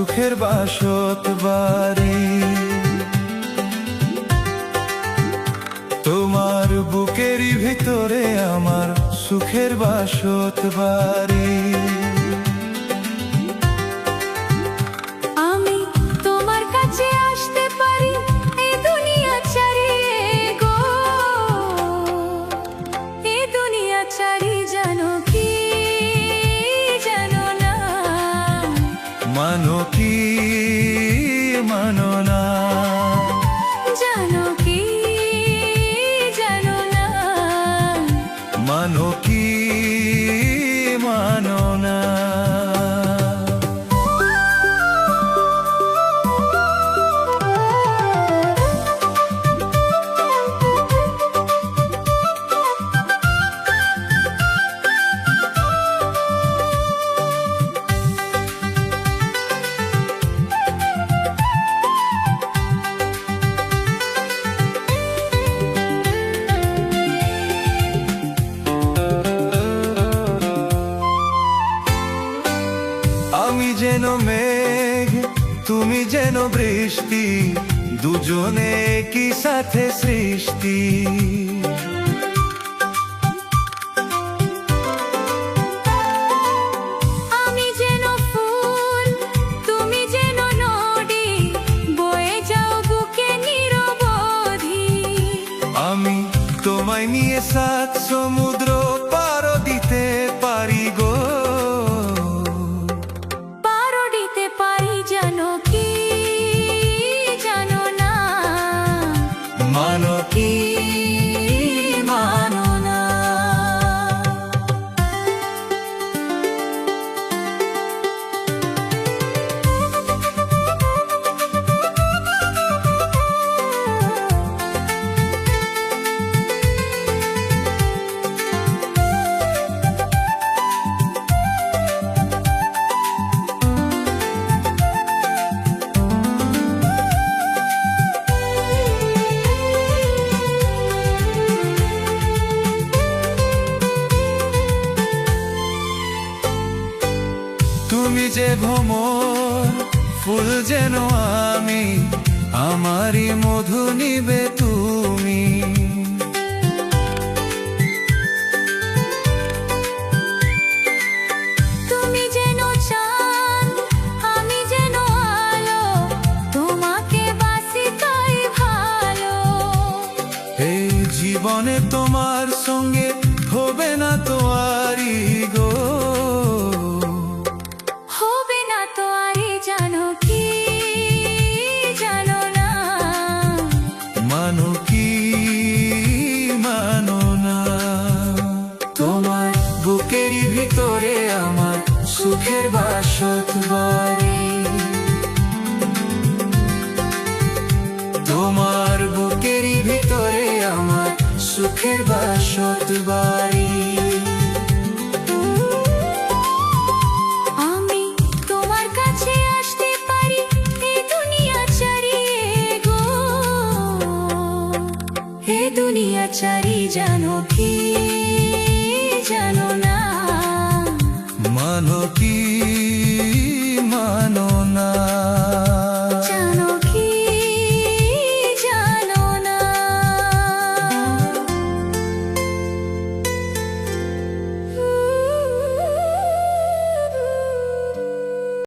সুখের বাসত বাড়ি। তোমার বুকেরই ভিতরে আমার সুখের বাসত বাড়ি। আমি তোমার কাছে আসতে পারি এই দুনিয়া ছাড়িয়ে গো, এই দুনিয়া ছাড়ি জানো কি জানো না, মানো কি মানো না, জানো কি জানো না, মানো কি মানো না। আমি যেন মেঘ, তুমি যেন বৃষ্টি, দুজনে কি সাথে সৃষ্টি। আমি যেন ফুল, তুমি যেন নদী, বয়ে যাও বুকে নিরবধি। আমি তোমায় নিয়ে সাত সমুদ্র পার দিতে পারি গো, পারো দিতে পারি জানো কি জানো না, মানো কি মানো না। তুমি যে ভ্রমর, ফুল যেন আমি, আমারই মধু নিবে তুমি। তুমি যেন চাঁদ, আমি যেন আলো, তোমাকে বাসি তাই ভালো। এই জীবনে তোমার সঙ্গে হবে না তো আরি গো, হবে না তো আরে জানো কি জানো না, মানো কি মানো না। তোমার বুকেরই ভিতরে আমার সুখের বাসত বাড়ি। তোমার বুকেরই ভিতরে আমার সুখের বাসত বাড়ি। আমি তোমার কাছে আসতে পারি এই দুনিয়া ছাড়িয়ে গো, এই দুনিয়া ছাড়ি জানো কি